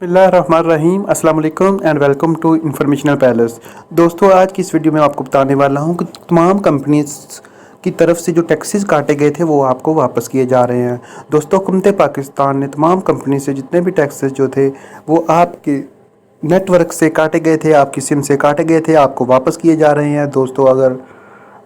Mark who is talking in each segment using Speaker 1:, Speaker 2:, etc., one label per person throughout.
Speaker 1: बिस्मिल्लाहिर्रहमानिर्रहीम अस्सलाम वालेकुम and welcome to informational palace. दोस्तों, आज की इस वीडियो में आपको बताने वाला हूं कि तमाम कंपनीज की तरफ से जो टैक्सेस काटे गए थे वो आपको वापस किए जा रहे हैं। दोस्तों, हुकूमत पाकिस्तान ने तमाम कंपनी से जितने भी टैक्सेस जो थे वो आपके नेटवर्क से काटे गए थे, आपकी सिम से काटे गए थे, आपको वापस किए जा रहे हैं। दोस्तों, अगर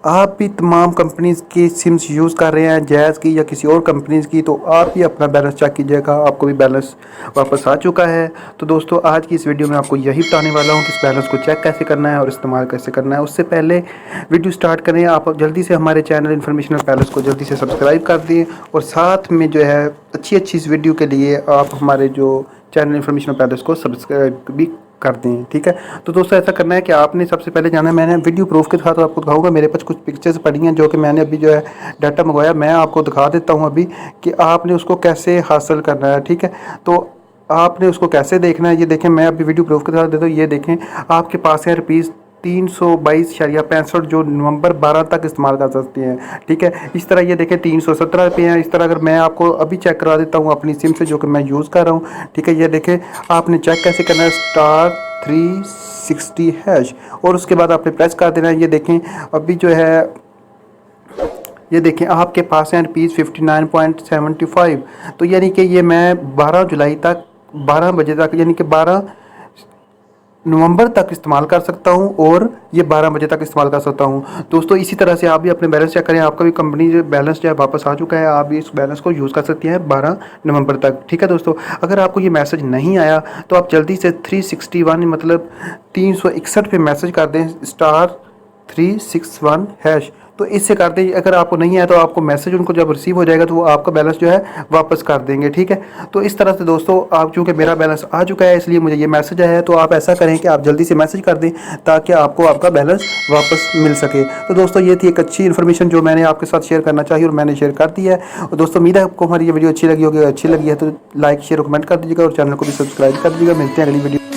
Speaker 1: आप भी तमाम कंपनीज़ की सिम्स यूज़ कर रहे हैं, जैज़ की या किसी और कंपनीज़ की, तो आप भी अपना बैलेंस चेक कीजिएगा, आपको भी बैलेंस वापस आ चुका है। तो दोस्तों, आज की इस वीडियो में आपको यही बताने वाला हूँ कि इस बैलेंस को चेक कैसे करना है और इस्तेमाल कैसे करना है। उससे पहले वीडियो स्टार्ट करें, आप जल्दी से हमारे चैनल इन्फॉर्मेशनल पैलेस को जल्दी से सब्सक्राइब कर दें और साथ में जो है अच्छी इस वीडियो के लिए आप हमारे जो चैनल इन्फॉर्मेशनल पैलेस को सब्सक्राइब भी कर दें। ठीक है, तो दोस्तों ऐसा करना है कि आपने सबसे पहले जाना है, मैंने वीडियो प्रूफ के साथ आपको दिखाऊंगा। मेरे पास कुछ पिक्चर्स पड़ी हैं जो कि मैंने अभी जो है डाटा मंगवाया, मैं आपको दिखा देता हूं अभी कि आपने उसको कैसे हासिल करना है। ठीक है, तो आपने उसको कैसे देखना है, ये देखें, मैं अभी वीडियो प्रूफ के साथ देता हूँ। ये देखें, आपके पास है रुपीज़ 322.65 जो नवंबर 12 तक इस्तेमाल कर सकते हैं। ठीक है, इस तरह ये देखें 317 रुपये हैं। इस तरह अगर मैं आपको अभी चेक करा देता हूँ अपनी सिम से जो कि मैं यूज़ कर रहा हूँ। ठीक है, ये देखें, आपने चेक कैसे करना है, *360# और उसके बाद आपने प्रेस कर देना है। ये देखें, अभी जो है ये देखें आपके पास है ₹59.75। तो यानी कि ये मैं 12 जुलाई तक 12 बजे तक यानी कि 12 नवंबर तक इस्तेमाल कर सकता हूं और ये 12 बजे तक इस्तेमाल कर सकता हूं। दोस्तों, इसी तरह से आप भी अपने बैलेंस चेक करें, आपका भी कंपनी जो बैलेंस जो है वापस आ चुका है, आप भी इस बैलेंस को यूज़ कर सकते हैं 12 नवंबर तक। ठीक है दोस्तों, अगर आपको ये मैसेज नहीं आया तो आप जल्दी से 361 मतलब 361 पे मैसेज कर दें *361#। तो इससे कर दें, अगर आपको नहीं आया तो आपको मैसेज उनको जब रिसीव हो जाएगा तो वो आपका बैलेंस जो है वापस कर देंगे। ठीक है, तो इस तरह से दोस्तों, आप चूँकि मेरा बैलेंस आ चुका है इसलिए मुझे ये मैसेज आया है, तो आप ऐसा करें कि आप जल्दी से मैसेज कर दें ताकि आपको आपका बैलेंस वापस मिल सके। तो दोस्तों, ये थी एक अच्छी इन्फॉर्मेशन जो मैंने आपके साथ शेयर करना चाहिए और मैंने शेयर कर दी है। और दोस्तों, उम्मीद है आपको हमारी ये वीडियो अच्छी लगी होगी। अच्छी लगी है तो लाइक शेयर कमेंट कर दीजिएगा और चैनल को भी सब्सक्राइब कर दीजिएगा। मिलते हैं अगली वीडियो।